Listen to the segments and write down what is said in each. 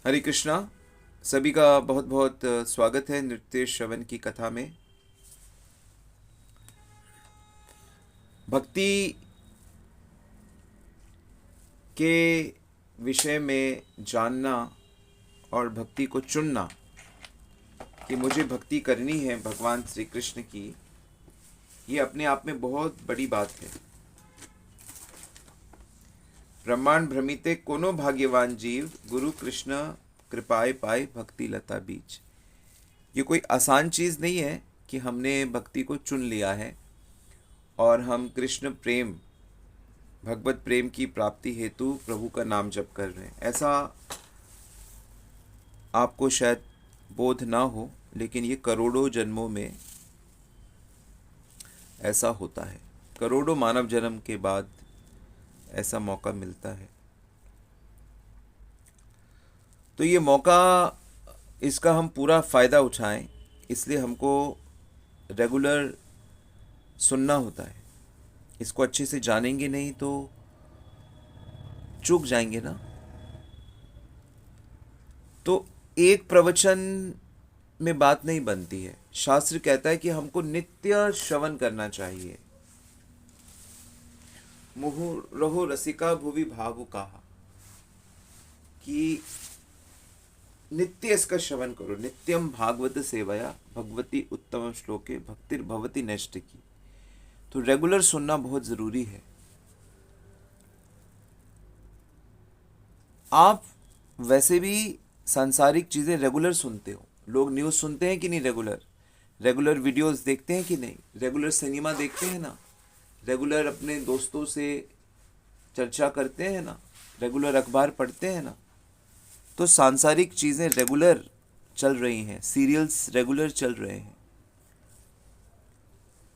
हरे कृष्णा। सभी का बहुत बहुत स्वागत है नृत्य श्रवण की कथा में। भक्ति के विषय में जानना और भक्ति को चुनना कि मुझे भक्ति करनी है भगवान श्री कृष्ण की, ये अपने आप में बहुत बड़ी बात है। ब्रह्मांड भ्रमिते कोनो भाग्यवान जीव, गुरु कृष्ण कृपाए पाए भक्ति लता बीज। ये कोई आसान चीज़ नहीं है कि हमने भक्ति को चुन लिया है और हम कृष्ण प्रेम, भगवत प्रेम की प्राप्ति हेतु प्रभु का नाम जप कर रहे हैं। ऐसा आपको शायद बोध ना हो, लेकिन ये करोड़ों जन्मों में ऐसा होता है। करोड़ों मानव जन्म के बाद ऐसा मौका मिलता है। तो ये मौका, इसका हम पूरा फ़ायदा उठाएं, इसलिए हमको रेगुलर सुनना होता है। इसको अच्छे से जानेंगे नहीं तो चूक जाएंगे ना। तो एक प्रवचन में बात नहीं बनती है। शास्त्र कहता है कि हमको नित्य श्रवण करना चाहिए। मुहुरहो रसिका भुवि भावुका, कि नित्य इसका श्रवण करो। नित्यम भागवत सेवया भगवती उत्तम श्लोके भक्तिर भवती नष्ट की। तो रेगुलर सुनना बहुत जरूरी है। आप वैसे भी सांसारिक चीज़ें रेगुलर सुनते हो। लोग न्यूज़ सुनते हैं कि नहीं रेगुलर? रेगुलर वीडियोस देखते हैं कि नहीं? रेगुलर सिनेमा देखते हैं ना? रेगुलर अपने दोस्तों से चर्चा करते हैं ना? रेगुलर अखबार पढ़ते हैं ना? तो सांसारिक चीज़ें रेगुलर चल रही हैं, सीरियल्स रेगुलर चल रहे हैं।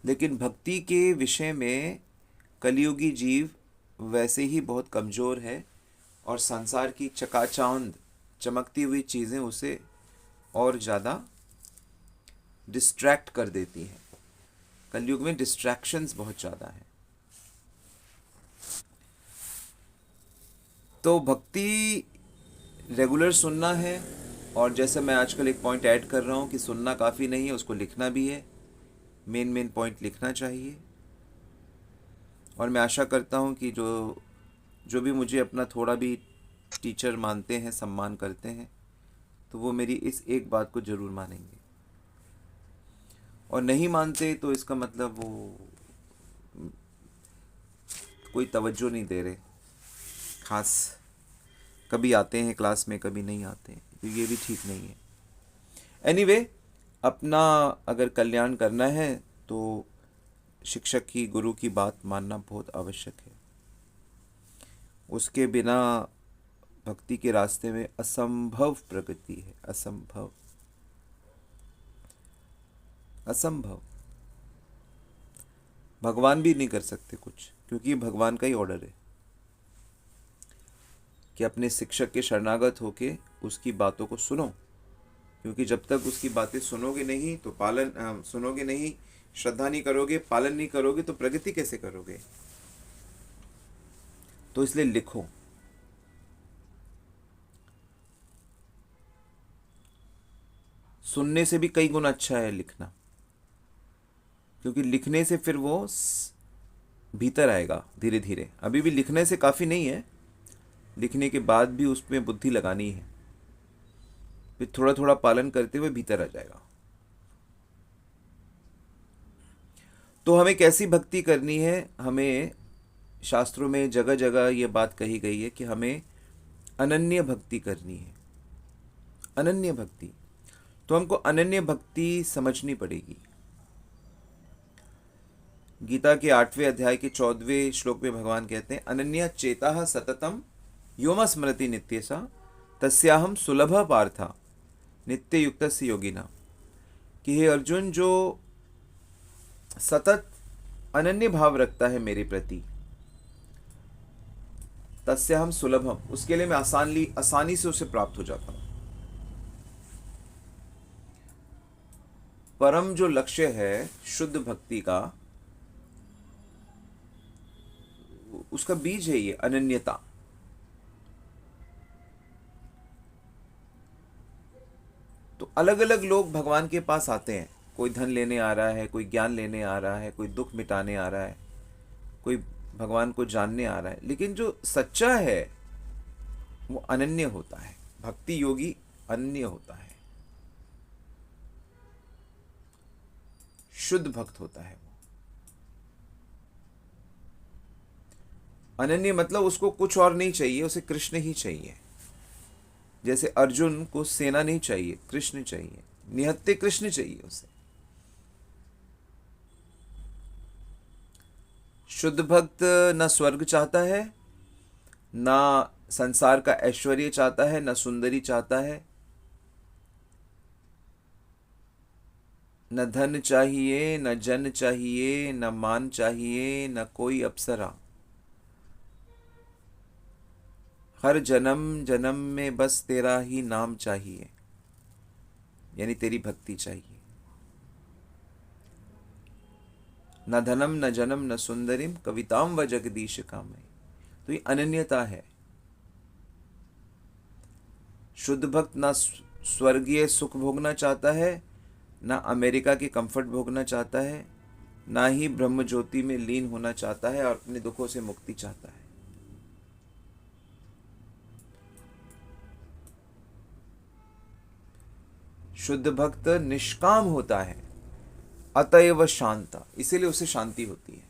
लेकिन भक्ति के विषय में कलियुगी जीव वैसे ही बहुत कमज़ोर है और संसार की चकाचौंध चमकती हुई चीज़ें उसे और ज़्यादा डिस्ट्रैक्ट कर देती हैं। कलयुग में डिस्ट्रैक्शंस बहुत ज़्यादा हैं। तो भक्ति रेगुलर सुनना है। और जैसे मैं आजकल एक पॉइंट ऐड कर रहा हूँ कि सुनना काफ़ी नहीं है, उसको लिखना भी है। मेन पॉइंट लिखना चाहिए। और मैं आशा करता हूँ कि जो जो भी मुझे अपना थोड़ा भी टीचर मानते हैं, सम्मान करते हैं, तो वो मेरी इस एक बात को ज़रूर मानेंगे। और नहीं मानते तो इसका मतलब वो कोई तवज्जो नहीं दे रहे। खास कभी आते हैं क्लास में, कभी नहीं आते हैं, तो ये भी ठीक नहीं है। एनीवे, अपना अगर कल्याण करना है तो शिक्षक की, गुरु की बात मानना बहुत आवश्यक है। उसके बिना भक्ति के रास्ते में असंभव प्रगति है। असंभव, असंभव। भगवान भी नहीं कर सकते कुछ, क्योंकि भगवान का ही ऑर्डर है कि अपने शिक्षक के शरणागत होके उसकी बातों को सुनो। क्योंकि जब तक उसकी बातें सुनोगे नहीं तो सुनोगे नहीं, श्रद्धा नहीं करोगे, पालन नहीं करोगे, तो प्रगति कैसे करोगे? तो इसलिए लिखो। सुनने से भी कई गुना अच्छा है लिखना, क्योंकि लिखने से फिर वो भीतर आएगा धीरे धीरे। अभी भी लिखने से काफ़ी नहीं है, लिखने के बाद भी उसमें बुद्धि लगानी है। फिर थोड़ा थोड़ा पालन करते हुए भीतर आ जाएगा। तो हमें कैसी भक्ति करनी है? हमें शास्त्रों में जगह जगह ये बात कही गई है कि हमें अनन्य भक्ति करनी है। अनन्य भक्ति, तो हमको अनन्य भक्ति समझनी पड़ेगी। गीता के 8वें अध्याय के 14वें श्लोक में भगवान कहते हैं, अनन्या चेता सततम योम स्मृति नित्यसा तस्याहम सुलभ पार्था नित्य युक्त योगिना। कि हे अर्जुन, जो सतत अनन्य भाव रखता है मेरे प्रति, तस्याहम सुलभम, उसके लिए मैं आसानी से उसे प्राप्त हो जाता हूं। परम जो लक्ष्य है शुद्ध भक्ति का, उसका बीज है ये अनन्यता। तो अलग अलग लोग भगवान के पास आते हैं। कोई धन लेने आ रहा है, कोई ज्ञान लेने आ रहा है, कोई दुख मिटाने आ रहा है, कोई भगवान को जानने आ रहा है। लेकिन जो सच्चा है वो अनन्य होता है। भक्ति योगी अनन्य होता है, शुद्ध भक्त होता है वो। अनन्य मतलब उसको कुछ और नहीं चाहिए, उसे कृष्ण ही चाहिए। जैसे अर्जुन को सेना नहीं चाहिए, कृष्ण चाहिए, निहत्ते कृष्ण चाहिए उसे। शुद्ध भक्त न स्वर्ग चाहता है, ना संसार का ऐश्वर्य चाहता है, न सुंदरी चाहता है, न धन चाहिए, न जन चाहिए, न मान चाहिए, न कोई अप्सरा। हर जन्म जन्म में बस तेरा ही नाम चाहिए, यानी तेरी भक्ति चाहिए। न धनम न जनम न सुंदरिम कविताम व जगदीश कामय। तो ये अनन्यता है। शुद्ध भक्त ना स्वर्गीय सुख भोगना चाहता है, ना अमेरिका की कंफर्ट भोगना चाहता है, ना ही ब्रह्म ज्योति में लीन होना चाहता है और अपने दुखों से मुक्ति चाहता है। शुद्ध भक्त निष्काम होता है, अतएव शांता, इसीलिए उसे शांति होती है।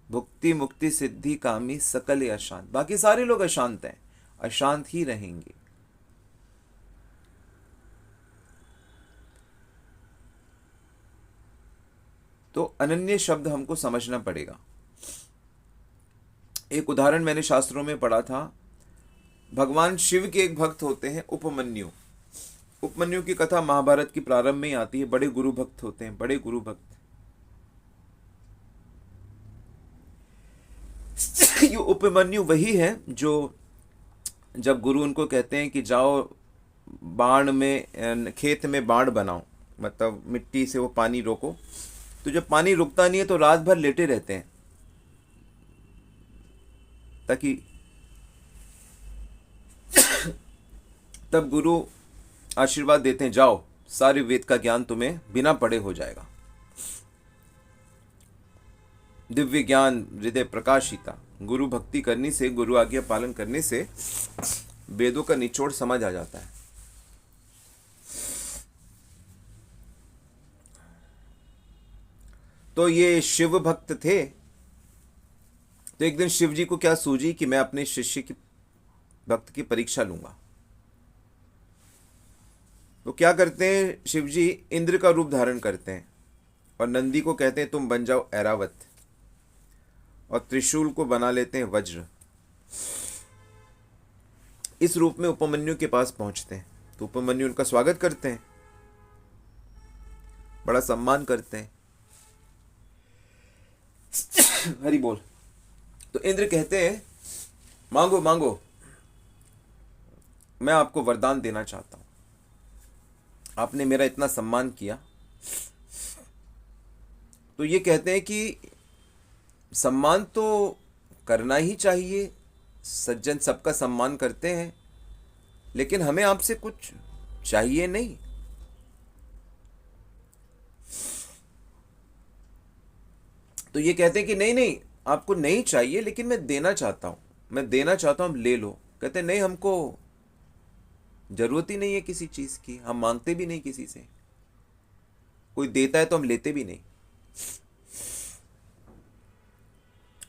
भुक्ति मुक्ति सिद्धि कामी सकल अशांत। बाकी सारे लोग अशांत हैं, अशांत ही रहेंगे। तो अनन्य शब्द हमको समझना पड़ेगा। एक उदाहरण मैंने शास्त्रों में पढ़ा था। भगवान शिव के एक भक्त होते हैं उपमन्यु। उपमन्यु की कथा महाभारत की प्रारंभ में ही आती है। बड़े गुरु भक्त होते हैं, बड़े गुरु भक्त। ये उपमन्यु वही है जो जब गुरु उनको कहते हैं कि जाओ बाण में, खेत में बाण बनाओ, मतलब मिट्टी से वो पानी रोको, तो जब पानी रुकता नहीं है तो रात भर लेटे रहते हैं ताकि तब गुरु आशीर्वाद देते हैं, जाओ सारे वेद का ज्ञान तुम्हें बिना पढ़े हो जाएगा। दिव्य ज्ञान हृदय प्रकाशिता। गुरु भक्ति करने से, गुरु आज्ञा पालन करने से वेदों का निचोड़ समझ आ जाता है। तो ये शिव भक्त थे। तो एक दिन शिव जी को क्या सूझी कि मैं अपने शिष्य की भक्त की परीक्षा लूंगा। तो क्या करते हैं शिव जी, इंद्र का रूप धारण करते हैं और नंदी को कहते हैं तुम बन जाओ ऐरावत, और त्रिशूल को बना लेते हैं वज्र। इस रूप में उपमन्यु के पास पहुंचते हैं। तो उपमन्यु उनका स्वागत करते हैं, बड़ा सम्मान करते हैं। हरि बोल। तो इंद्र कहते हैं मांगो मांगो, मैं आपको वरदान देना चाहता हूं। आपने मेरा इतना सम्मान किया। तो ये कहते हैं कि सम्मान तो करना ही चाहिए, सज्जन सबका सम्मान करते हैं, लेकिन हमें आपसे कुछ चाहिए नहीं। तो ये कहते हैं कि नहीं नहीं, आपको नहीं चाहिए, लेकिन मैं देना चाहता हूं, मैं देना चाहता हूं, ले लो। कहते नहीं, हमको जरूरत ही नहीं है किसी चीज की, हम मांगते भी नहीं किसी से। कोई देता है तो हम लेते भी नहीं।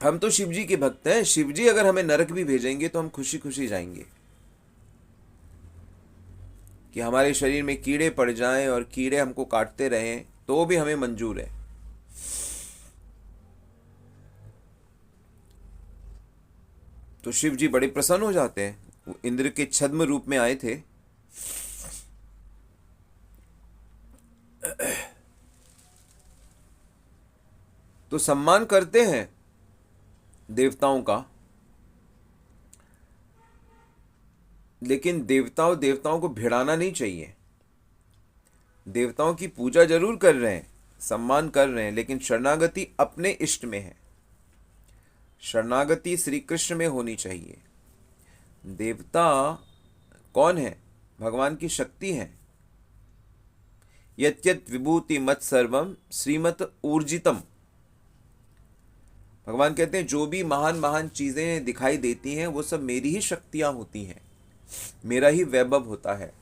हम तो शिव जी के भक्त हैं। शिव जी अगर हमें नरक भी भेजेंगे तो हम खुशी खुशी जाएंगे। कि हमारे शरीर में कीड़े पड़ जाएं और कीड़े हमको काटते रहें तो भी हमें मंजूर है। तो शिव जी बड़े प्रसन्न हो जाते हैं। वो इंद्र के छद्म रूप में आए थे। तो सम्मान करते हैं देवताओं का, लेकिन देवताओं को भिड़ाना नहीं चाहिए। देवताओं की पूजा जरूर कर रहे हैं, सम्मान कर रहे हैं, लेकिन शरणागति अपने इष्ट में है। शरणागति श्री कृष्ण में होनी चाहिए। देवता कौन है? भगवान की शक्ति है। यत्यत विभूति मत सर्वम श्रीमत ऊर्जितम। भगवान कहते हैं जो भी महान महान चीजें दिखाई देती हैं वो सब मेरी ही शक्तियां होती हैं, मेरा ही वैभव होता है।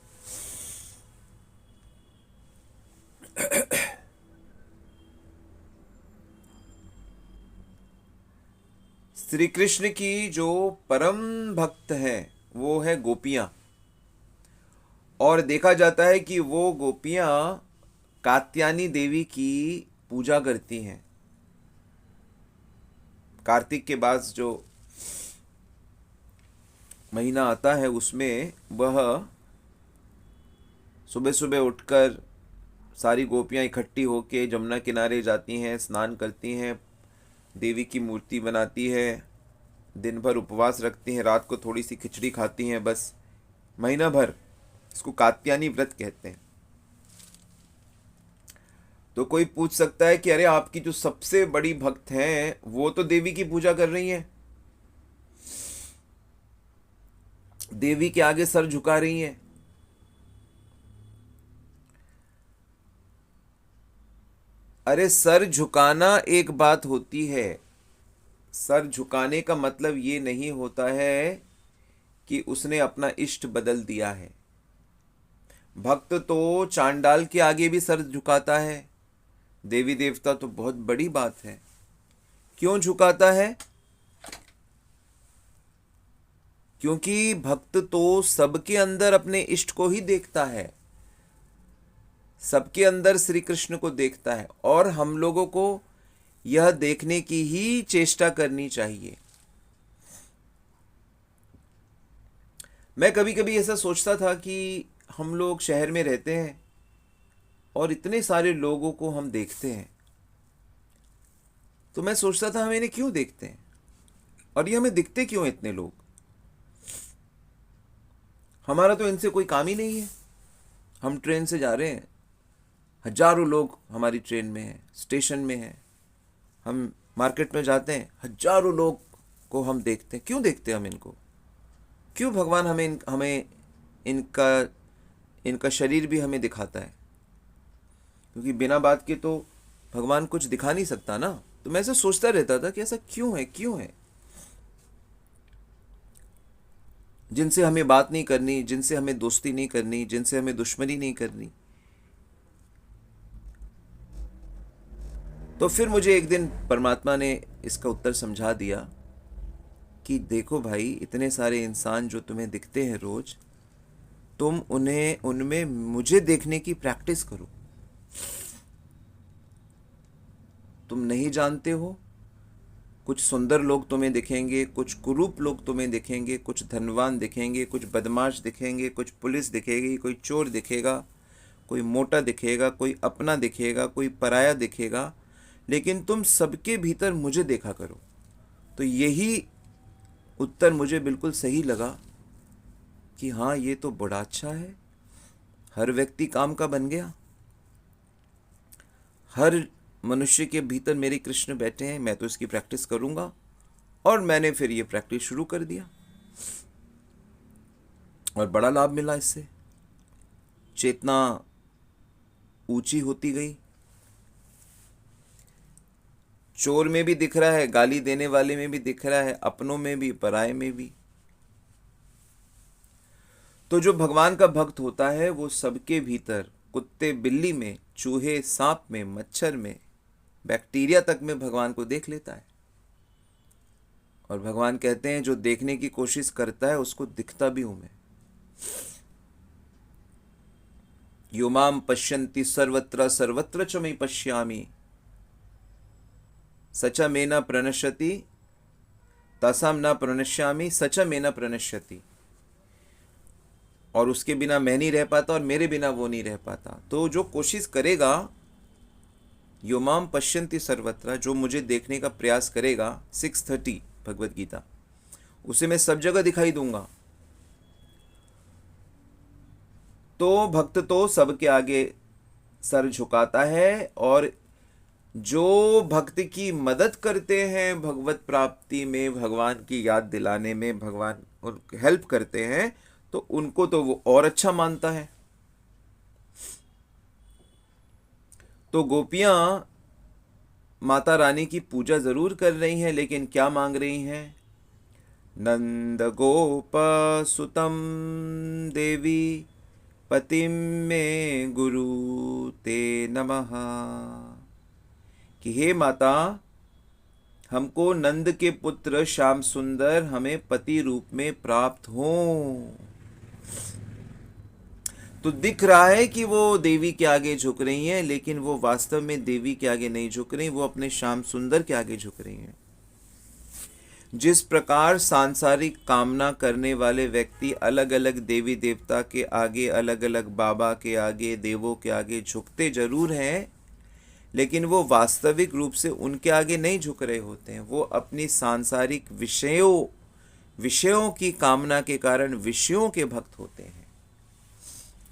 श्री कृष्ण की जो परम भक्त हैं वो है गोपियां, और देखा जाता है कि वो गोपियां कात्यायनी देवी की पूजा करती हैं। कार्तिक के बाद जो महीना आता है उसमें वह सुबह सुबह उठकर सारी गोपियां इकट्ठी होकर जमुना किनारे जाती हैं, स्नान करती हैं, देवी की मूर्ति बनाती है, दिन भर उपवास रखती हैं, रात को थोड़ी सी खिचड़ी खाती हैं, बस महीना भर। इसको कात्यायनी व्रत कहते हैं। तो कोई पूछ सकता है कि अरे आपकी जो सबसे बड़ी भक्त हैं वो तो देवी की पूजा कर रही हैं, देवी के आगे सर झुका रही हैं। अरे सर झुकाना एक बात होती है, सर झुकाने का मतलब ये नहीं होता है कि उसने अपना इष्ट बदल दिया है। भक्त तो चांडाल के आगे भी सर झुकाता है, देवी देवता तो बहुत बड़ी बात है। क्यों झुकाता है? क्योंकि भक्त तो सबके अंदर अपने इष्ट को ही देखता है, सबके अंदर श्री कृष्ण को देखता है, और हम लोगों को यह देखने की ही चेष्टा करनी चाहिए। मैं कभी कभी ऐसा सोचता था कि हम लोग शहर में रहते हैं और इतने सारे लोगों को हम देखते हैं, तो मैं सोचता था हम इन्हें क्यों देखते हैं और ये हमें दिखते क्यों इतने लोग। हमारा तो इनसे कोई काम ही नहीं है। हम ट्रेन से जा रहे हैं, हजारों लोग हमारी ट्रेन में हैं, स्टेशन में हैं, हम मार्केट में जाते हैं, हजारों लोग को हम देखते हैं। क्यों देखते हैं हम इनको? क्यों भगवान हमें इनका शरीर भी हमें दिखाता है? क्योंकि बिना बात के तो भगवान कुछ दिखा नहीं सकता ना। तो मैं ऐसा सोचता रहता था कि ऐसा क्यों है, क्यों है? जिनसे हमें बात नहीं करनी, जिनसे हमें दोस्ती नहीं करनी, जिनसे हमें दुश्मनी नहीं करनी। तो फिर मुझे एक दिन परमात्मा ने इसका उत्तर समझा दिया कि देखो भाई, इतने सारे इंसान जो तुम्हें दिखते हैं रोज, तुम उनमें मुझे देखने की प्रैक्टिस करो। तुम नहीं जानते हो, कुछ सुंदर लोग तुम्हें दिखेंगे, कुछ कुरूप लोग तुम्हें दिखेंगे, कुछ धनवान दिखेंगे, कुछ बदमाश दिखेंगे, कुछ पुलिस दिखेगी, कोई चोर दिखेगा, कोई मोटा दिखेगा, कोई अपना दिखेगा, कोई पराया दिखेगा, लेकिन तुम सबके भीतर मुझे देखा करो। तो यही उत्तर मुझे बिल्कुल सही लगा कि हाँ, ये तो बड़ा अच्छा है। हर व्यक्ति काम का बन गया, हर मनुष्य के भीतर मेरे कृष्ण बैठे हैं, मैं तो इसकी प्रैक्टिस करूंगा। और मैंने फिर ये प्रैक्टिस शुरू कर दिया और बड़ा लाभ मिला इससे। चेतना ऊंची होती गई, चोर में भी दिख रहा है, गाली देने वाले में भी दिख रहा है, अपनों में भी, पराये में भी। तो जो भगवान का भक्त होता है वो सबके भीतर, कुत्ते बिल्ली में, चूहे सांप में, मच्छर में, बैक्टीरिया तक में भगवान को देख लेता है। और भगवान कहते हैं जो देखने की कोशिश करता है उसको दिखता भी हूं मैं। यो माम पश्यन्ति सर्वत्र सर्वत्र च मैं पश्यामि, सच में न प्रणश्यति तसाम न प्रणश्यामि सच में न प्रणश्यति। और उसके बिना मैं नहीं रह पाता और मेरे बिना वो नहीं रह पाता। तो जो कोशिश करेगा, यो माम पश्यन्ति सर्वत्र, जो मुझे देखने का प्रयास करेगा, 6:30 भगवत गीता, उसे मैं सब जगह दिखाई दूंगा। तो भक्त तो सबके आगे सर झुकाता है, और जो भक्त की मदद करते हैं भगवत प्राप्ति में, भगवान की याद दिलाने में, भगवान उनको हेल्प करते हैं, तो उनको तो वो और अच्छा मानता है। तो गोपियां माता रानी की पूजा जरूर कर रही हैं, लेकिन क्या मांग रही हैं? नंद गोप सुतम देवी पतिम में गुरु ते नमः, कि हे माता, हमको नंद के पुत्र श्याम सुंदर हमें पति रूप में प्राप्त हों। तो दिख रहा है कि वो देवी के आगे झुक रही हैं, लेकिन वो वास्तव में देवी के आगे नहीं झुक रही, वो अपने श्याम सुंदर के आगे झुक रही हैं। जिस प्रकार सांसारिक कामना करने वाले व्यक्ति अलग अलग देवी देवता के आगे, अलग अलग बाबा के आगे, देवों के आगे झुकते जरूर हैं, लेकिन वो वास्तविक रूप से उनके आगे नहीं झुक रहे होते हैं। वो अपनी सांसारिक विषयों की कामना के कारण विषयों के भक्त होते हैं।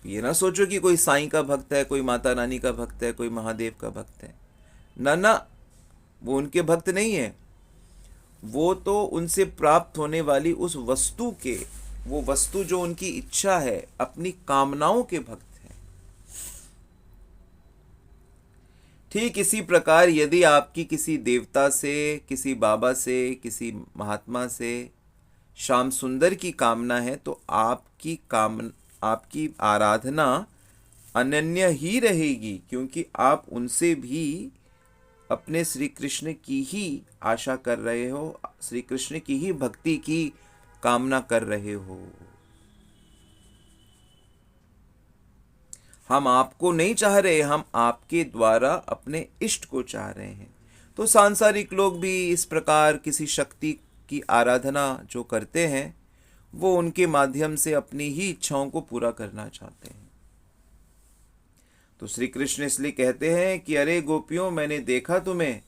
ये ना सोचो कि कोई साईं का भक्त है, कोई माता रानी का भक्त है, कोई महादेव का भक्त है। ना ना, वो उनके भक्त नहीं है। वो तो उनसे प्राप्त होने वाली उस वस्तु के, वो वस्तु जो उनकी इच्छा है, अपनी कामनाओं के भक्त हैं। ठीक इसी प्रकार यदि आपकी किसी देवता से, किसी बाबा से, किसी महात्मा से श्याम सुंदर की कामना है, तो आपकी आराधना अनन्य ही रहेगी, क्योंकि आप उनसे भी अपने श्री कृष्ण की ही आशा कर रहे हो, श्री कृष्ण की ही भक्ति की कामना कर रहे हो। हम आपको नहीं चाह रहे, हम आपके द्वारा अपने इष्ट को चाह रहे हैं। तो सांसारिक लोग भी इस प्रकार किसी शक्ति की आराधना जो करते हैं, वो उनके माध्यम से अपनी ही इच्छाओं को पूरा करना चाहते हैं। तो श्री कृष्ण इसलिए कहते हैं कि अरे गोपियों, मैंने देखा तुम्हें,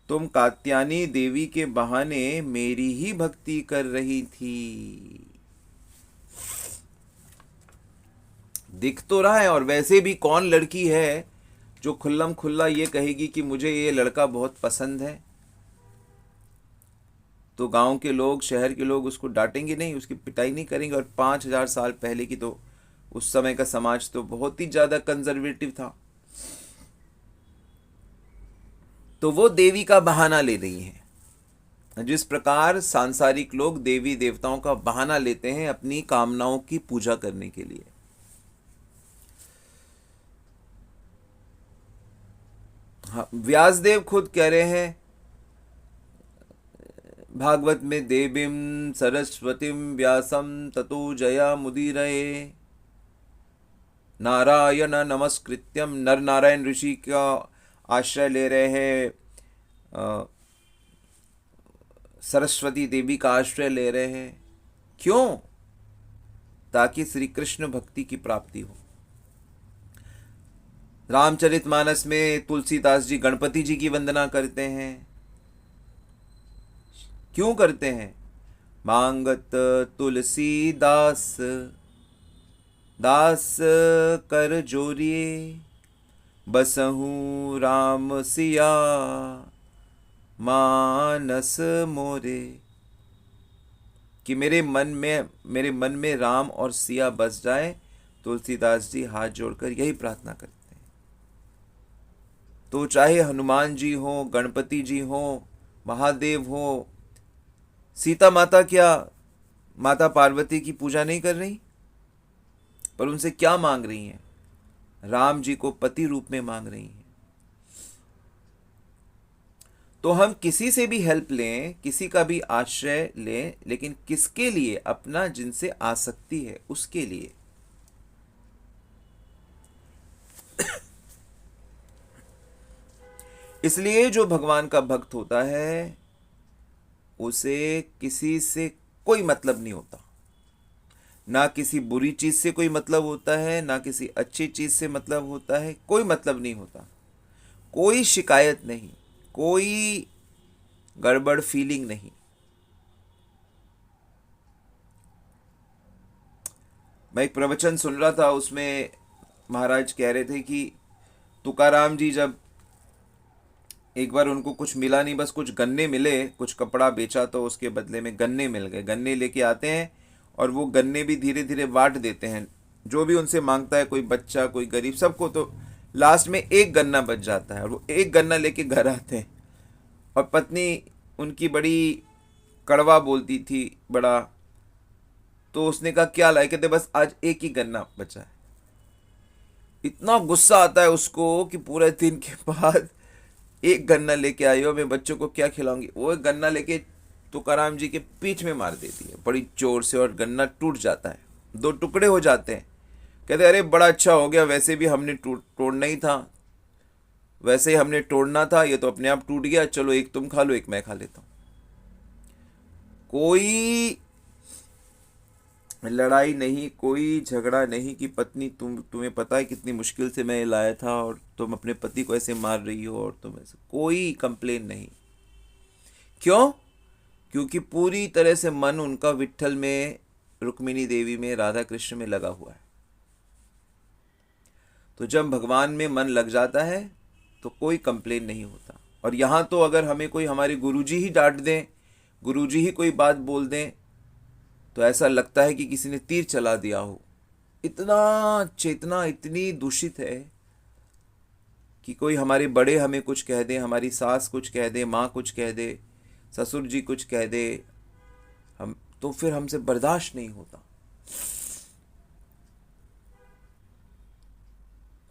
तुम कात्यायनी देवी के बहाने मेरी ही भक्ति कर रही थी। दिख तो रहा है, और वैसे भी कौन लड़की है जो खुल्लम खुल्ला ये कहेगी कि मुझे ये लड़का बहुत पसंद है? तो गांव के लोग, शहर के लोग उसको डांटेंगे नहीं, उसकी पिटाई नहीं करेंगे। और 5000 साल पहले की तो उस समय का समाज तो बहुत ही ज्यादा कंजर्वेटिव था। तो वो देवी का बहाना ले रही हैं, जिस प्रकार सांसारिक लोग देवी देवताओं का बहाना लेते हैं अपनी कामनाओं की पूजा करने के लिए। हाँ, व्यासदेव खुद कह रहे हैं भागवत में, देवीम सरस्वतीम व्यासम ततो जया मुदीरये, नारायण नमस्कृत्यम। नर नारायण ऋषि का आश्रय ले रहे हैं, सरस्वती देवी का आश्रय ले रहे हैं। क्यों? ताकि श्री कृष्ण भक्ति की प्राप्ति हो। रामचरितमानस में तुलसीदास जी गणपति जी की वंदना करते हैं। क्यों करते हैं? मांगत तुलसीदास दास कर जोरिए, बसहूँ राम सिया मानस मोरे, कि मेरे मन में राम और सिया बस जाए। तुलसीदास जी हाथ जोड़कर यही प्रार्थना करते हैं। तो चाहे हनुमान जी हो, गणपति जी हो, महादेव हो, सीता माता क्या माता पार्वती की पूजा नहीं कर रही? पर उनसे क्या मांग रही हैं? राम जी को पति रूप में मांग रही हैं। तो हम किसी से भी हेल्प लें, किसी का भी आश्रय लें, लेकिन किसके लिए? अपना जिनसे आसक्ति है उसके लिए। इसलिए जो भगवान का भक्त होता है उसे किसी से कोई मतलब नहीं होता। ना किसी बुरी चीज से कोई मतलब होता है, ना किसी अच्छी चीज से मतलब होता है। कोई मतलब नहीं होता, कोई शिकायत नहीं, कोई गड़बड़ फीलिंग नहीं। मैं एक प्रवचन सुन रहा था, उसमें महाराज कह रहे थे कि तुकाराम जी जब एक बार उनको कुछ मिला नहीं, बस कुछ गन्ने मिले, कुछ कपड़ा बेचा तो उसके बदले में गन्ने मिल गए। गन्ने लेके आते हैं और वो गन्ने भी धीरे धीरे बांट देते हैं। जो भी उनसे मांगता है, कोई बच्चा, कोई गरीब, सबको तो लास्ट में एक गन्ना बच जाता है और वो एक गन्ना लेके घर आते हैं और पत्नी उनकी बड़ी कड़वा बोलती थी बड़ा, तो उसने कहा क्या लाए, कहते बस आज एक ही गन्ना बचा है। इतना गुस्सा आता है उसको कि पूरे दिन के बाद एक गन्ना लेके आई हो, मैं बच्चों को क्या खिलाऊंगी। वो एक गन्ना लेके तुकाराम जी के पीठ में मार देती है बड़ी जोर से और गन्ना टूट जाता है, 2 टुकड़े हो जाते हैं। कहते अरे बड़ा अच्छा हो गया, वैसे भी हमने तोड़ना ही था, वैसे ही हमने तोड़ना था, ये तो अपने आप टूट गया, चलो एक तुम खा लो एक मैं खा लेता हूँ। कोई लड़ाई नहीं, कोई झगड़ा नहीं कि पत्नी तुम्हें पता है कितनी मुश्किल से मैं लाया था और तुम अपने पति को ऐसे मार रही हो, और तुम ऐसे, कोई कंप्लेन नहीं। क्यों? क्योंकि पूरी तरह से मन उनका विट्ठल में, रुक्मिणी देवी में, राधा कृष्ण में लगा हुआ है। तो जब भगवान में मन लग जाता है तो कोई कंप्लेन नहीं होता। और यहाँ तो अगर हमें कोई हमारे गुरुजी ही डांट दें, गुरुजी ही कोई बात बोल दें, तो ऐसा लगता है कि किसी ने तीर चला दिया हो। इतना चेतना इतनी दूषित है कि कोई हमारे बड़े हमें कुछ कह दे, हमारी सास कुछ कह दे, माँ कुछ कह दे, ससुर जी कुछ कह दे, हम तो फिर हमसे बर्दाश्त नहीं होता।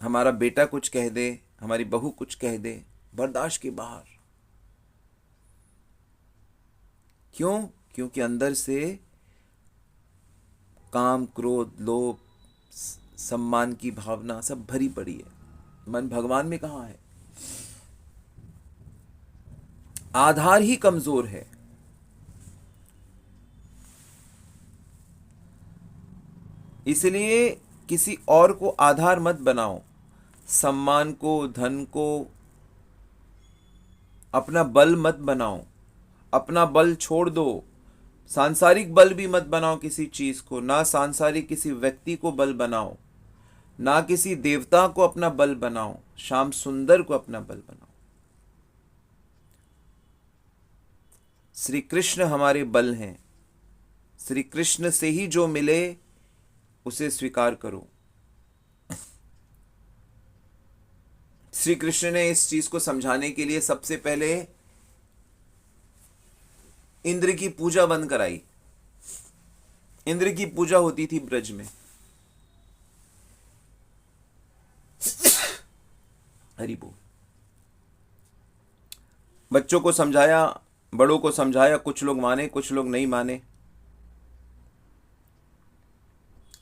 हमारा बेटा कुछ कह दे, हमारी बहू कुछ कह दे, बर्दाश्त के बाहर। क्यों? क्योंकि अंदर से काम, क्रोध, लोभ, सम्मान की भावना सब भरी पड़ी है। मन भगवान में कहाँ है? आधार ही कमजोर है। इसलिए किसी और को आधार मत बनाओ, सम्मान को, धन को अपना बल मत बनाओ, अपना बल छोड़ दो। सांसारिक बल भी मत बनाओ किसी चीज को, ना सांसारिक किसी व्यक्ति को बल बनाओ, ना किसी देवता को अपना बल बनाओ, श्याम सुंदर को अपना बल बनाओ। श्री कृष्ण हमारे बल हैं। श्री कृष्ण से ही जो मिले उसे स्वीकार करो। श्री कृष्ण ने इस चीज को समझाने के लिए सबसे पहले इंद्र की पूजा बंद कराई। इंद्र की पूजा होती थी ब्रज में। हरि बोल। बच्चों को समझाया, बड़ों को समझाया, कुछ लोग माने कुछ लोग नहीं माने।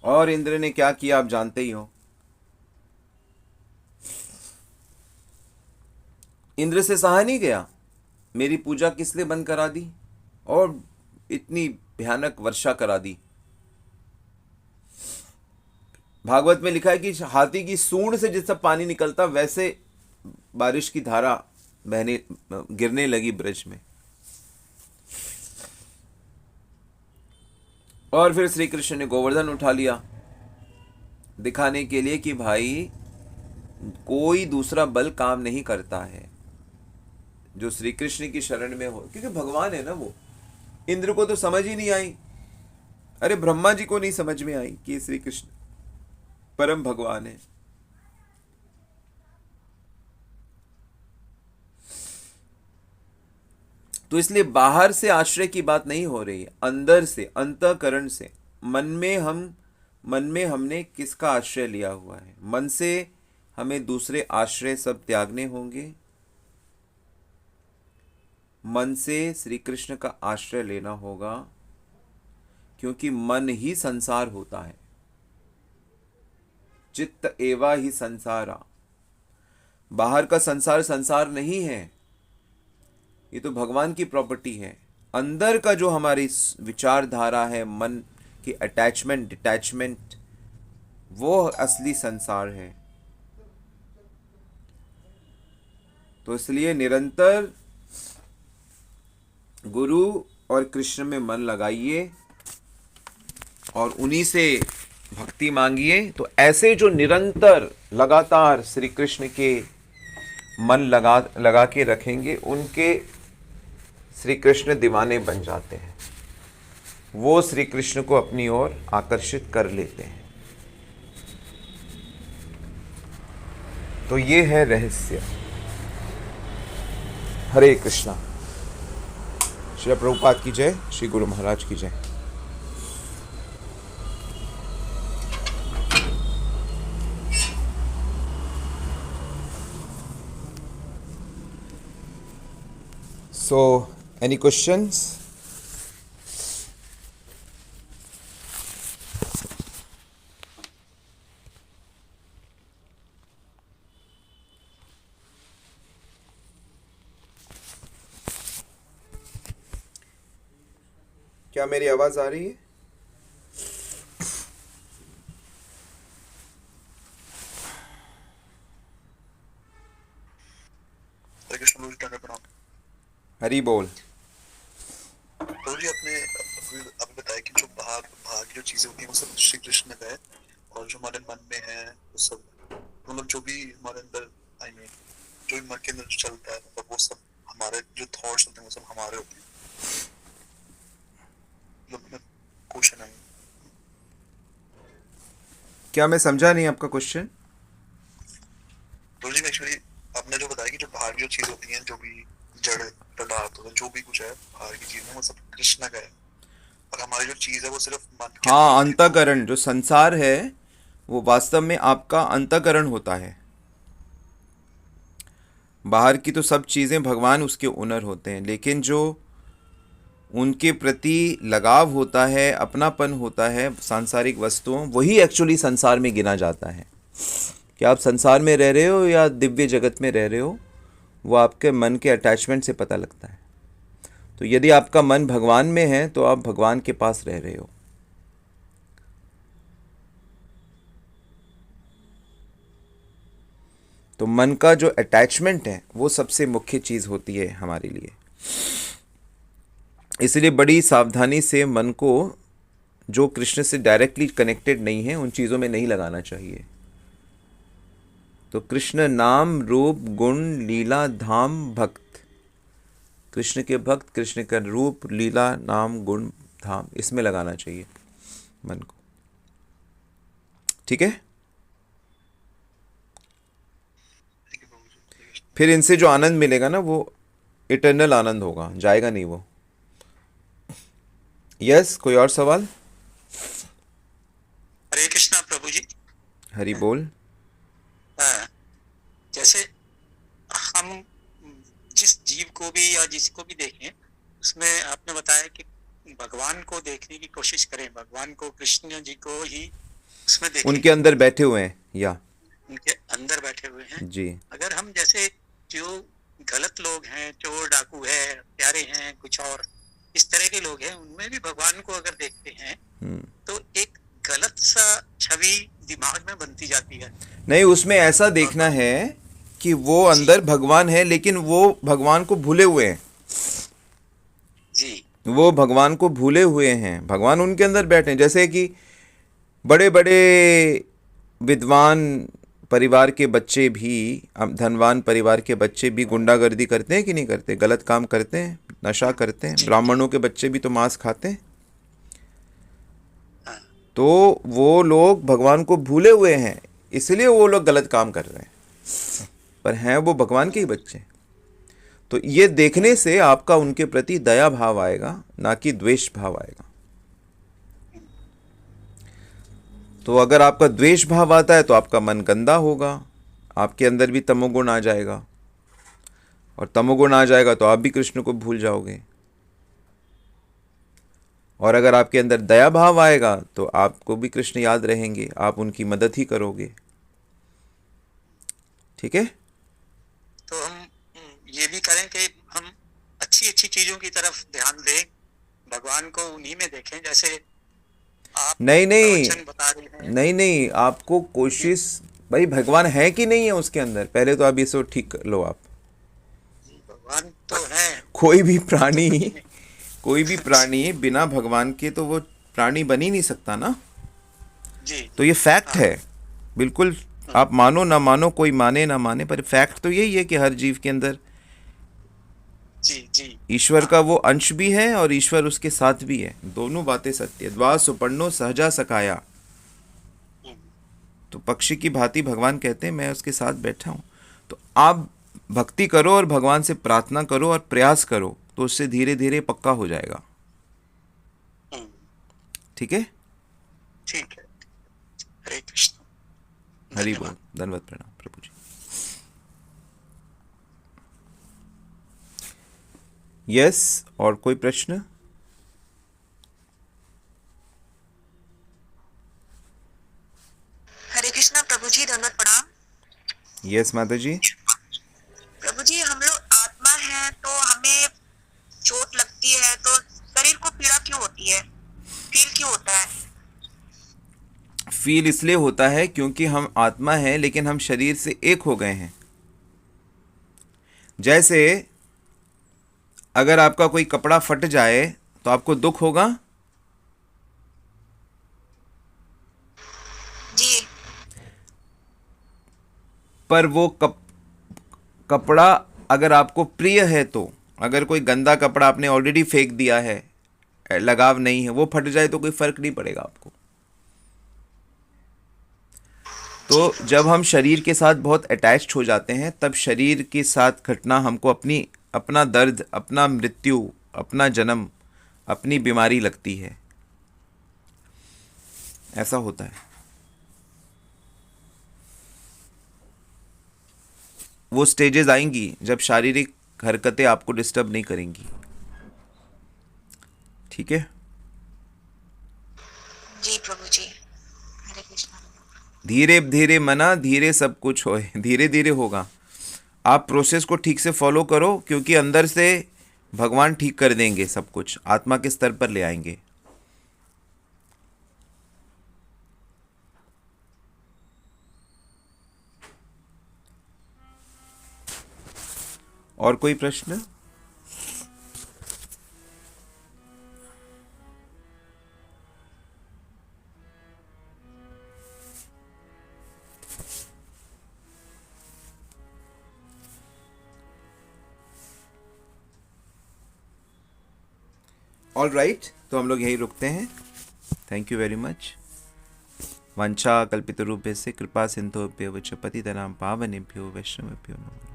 और इंद्र ने क्या किया आप जानते ही हो। इंद्र से सहा नहीं गया, मेरी पूजा किस लिए बंद करा दी और इतनी भयानक वर्षा करा दी। भागवत में लिखा है कि हाथी की सूंड से जिस पानी निकलता वैसे बारिश की धारा बहने गिरने लगी ब्रज में। और फिर श्री कृष्ण ने गोवर्धन उठा लिया, दिखाने के लिए कि भाई कोई दूसरा बल काम नहीं करता है जो श्री कृष्ण की शरण में हो, क्योंकि भगवान है ना वो। इंद्र को तो समझ ही नहीं आई, अरे ब्रह्मा जी को नहीं समझ में आई कि श्री कृष्ण परम भगवान है। तो इसलिए बाहर से आश्रय की बात नहीं हो रही है, अंदर से, अंतःकरण से। मन में हमने किसका आश्रय लिया हुआ है। मन से हमें दूसरे आश्रय सब त्यागने होंगे। मन से श्री कृष्ण का आश्रय लेना होगा, क्योंकि मन ही संसार होता है। चित्त एवा ही संसारा। बाहर का संसार संसार नहीं है, ये तो भगवान की प्रॉपर्टी है। अंदर का जो हमारी विचारधारा है, मन की अटैचमेंट, डिटैचमेंट, वो असली संसार है। तो इसलिए निरंतर गुरु और कृष्ण में मन लगाइए और उन्हीं से भक्ति मांगिए। तो ऐसे जो निरंतर लगातार श्री कृष्ण के मन लगा के रखेंगे, उनके श्री कृष्ण दीवाने बन जाते हैं। वो श्री कृष्ण को अपनी ओर आकर्षित कर लेते हैं। तो ये है रहस्य। हरे कृष्णा। श्री प्रभुपाद की जय, श्री गुरु महाराज की जय। So, any questions? क्या मेरी आवाज आ रही है? हरी बोल। तो जी आपने अभी बताया कि जो बाहर बाहर की जो चीजें होती हैं वो सब श्री कृष्ण का है, और जो हमारे मन में है वो सब मतलब जो भी हमारे अंदर आई मीन जो भी मन के अंदर जो चलता है मतलब वो सब हमारे जो थॉट्स होते हैं वो सब हमारे होते हैं। मतलब क्वेश्चन है, क्या मैं समझा नहीं आपका क्वेश्चन? तो जी एक्चुअली आपने जो बताया कि जो बाहर की जो चीज होती हैं जो भी जड़ पदार्थ होता है जो भी कुछ है बाहर की चीज में वो सब कृष्ण का है, और हमारी जो चीज है वो सिर्फ मन के अंदर हाँ, होती है। तो अंतःकरण जो संसार है वो वास्तव में आपका अंतःकरण होता है। बाहर की तो सब चीज़ें भगवान उसके ओनर होते हैं, लेकिन जो उनके प्रति लगाव होता है, अपनापन होता है सांसारिक वस्तुओं, वही एक्चुअली संसार में गिना जाता है। कि आप संसार में रह रहे हो या दिव्य जगत में रह रहे हो, वो आपके मन के अटैचमेंट से पता लगता है। तो यदि आपका मन भगवान में है तो आप भगवान के पास रह रहे हो। तो मन का जो अटैचमेंट है वो सबसे मुख्य चीज़ होती है हमारे लिए। इसलिए बड़ी सावधानी से मन को जो कृष्ण से डायरेक्टली कनेक्टेड नहीं है उन चीज़ों में नहीं लगाना चाहिए। तो कृष्ण नाम रूप गुण लीला धाम भक्त, कृष्ण के भक्त, कृष्ण का रूप लीला नाम गुण धाम, इसमें लगाना चाहिए मन को। ठीक है? फिर इनसे जो आनंद मिलेगा ना वो इटर्नल आनंद होगा, जाएगा नहीं वो। यस, कोई और सवाल? हरे कृष्णा प्रभु जी। हरि बोल। जैसे हम जिस जीव को भी या जिसको भी देखें उसमें आपने बताया कि भगवान को देखने की कोशिश करें, भगवान को कृष्ण जी को ही उसमें देखें, उनके अंदर बैठे हुए हैं या उनके अंदर बैठे हुए हैं जी। अगर हम जैसे जो गलत लोग हैं, चोर डाकू है, प्यारे हैं, कुछ और इस तरह के लोग हैं, उनमें भी भगवान को अगर देखते हैं तो एक गलत सा छवि दिमाग में बनती जाती है। नहीं, उसमें ऐसा देखना है कि वो अंदर भगवान है लेकिन वो भगवान को भूले हुए हैं जी। वो भगवान को भूले हुए हैं, भगवान उनके अंदर बैठे हैं। जैसे कि बड़े बड़े विद्वान परिवार के बच्चे भी, धनवान परिवार के बच्चे भी गुंडागर्दी करते हैं कि नहीं करते? गलत काम करते हैं, नशा करते हैं। ब्राह्मणों के बच्चे भी तो मांस खाते हैं। तो वो लोग भगवान को भूले हुए हैं, इसलिए वो लोग गलत काम कर रहे हैं, पर हैं वो भगवान के ही बच्चे। तो ये देखने से आपका उनके प्रति दया भाव आएगा, ना कि द्वेष भाव आएगा। तो अगर आपका द्वेष भाव आता है तो आपका मन गंदा होगा, आपके अंदर भी तमोगुण आ जाएगा, और तमोगुण आ जाएगा तो आप भी कृष्ण को भूल जाओगे। और अगर आपके अंदर दया भाव आएगा तो आपको भी कृष्ण याद रहेंगे, आप उनकी मदद ही करोगे। ठीक है? तो हम ये भी करें कि हम अच्छी अच्छी चीजों की तरफ ध्यान दें, भगवान को उन्हीं में देखें। जैसे आप नहीं बता रहे हैं। नहीं, आपको कोशिश, भाई भगवान है कि नहीं है उसके अंदर, पहले तो आप ये सब ठीक कर लो। आप भगवान तो है। कोई भी प्राणी बिना भगवान के तो वो प्राणी बन ही नहीं सकता ना जी। तो ये फैक्ट है, बिल्कुल। आप मानो ना मानो, कोई माने ना माने, पर फैक्ट तो यही है कि हर जीव के अंदर जी ईश्वर का वो अंश भी है और ईश्वर उसके साथ भी है। दोनों बातें सत्य। द्वा सुपर्णो सहजा सकाया। तो पक्षी की भांति भगवान कहते हैं मैं उसके साथ बैठा हूँ। तो आप भक्ति करो और भगवान से प्रार्थना करो और प्रयास करो, तो उससे धीरे धीरे पक्का हो जाएगा। हम्म, ठीक है, ठीक है। हरे कृष्ण, हरि बोल, धन्यवाद। धन्यवाद, प्रणाम प्रभु जी। यस, और कोई प्रश्न? हरे कृष्णा प्रभु जी, धन्यवाद प्रणाम। यस माता जी। प्रभु जी, हम लोग आत्मा है तो हमें चोट लगती है तो शरीर को पीड़ा क्यों होती है, फील क्यों होता है? फील इसलिए होता है क्योंकि हम आत्मा हैं लेकिन हम शरीर से एक हो गए हैं। जैसे अगर आपका कोई कपड़ा फट जाए तो आपको दुख होगा? जी। पर वो कपड़ा अगर आपको प्रिय है तो, अगर कोई गंदा कपड़ा आपने ऑलरेडी फेंक दिया है, लगाव नहीं है, वो फट जाए तो कोई फर्क नहीं पड़ेगा आपको। तो जब हम शरीर के साथ बहुत अटैच्ड हो जाते हैं तब शरीर के साथ घटना हमको अपना दर्द, अपना मृत्यु, अपना जन्म, अपनी बीमारी लगती है। ऐसा होता है। वो स्टेजेस आएंगी जब शारीरिक हरकतें आपको डिस्टर्ब नहीं करेंगी। ठीक है जी प्रभु जी, हरे कृष्णा। धीरे धीरे मना, धीरे सब कुछ होए, धीरे धीरे होगा। आप प्रोसेस को ठीक से फॉलो करो, क्योंकि अंदर से भगवान ठीक कर देंगे, सब कुछ आत्मा के स्तर पर ले आएंगे। और कोई प्रश्न? ऑल राइट, तो हम लोग यही रुकते हैं। Thank you very much. वंशा कल्पितरूपेभ्यः कृपा सिन्धुभ्यो च पतितनां पावनेभ्यो वैष्णवेभ्यो नमो नमः।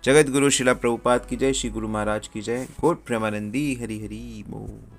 जगत गुरु शिला प्रभुपाद की जय, श्री गुरु महाराज की जय। गौर प्रेमानंदी हरि हरि बोल।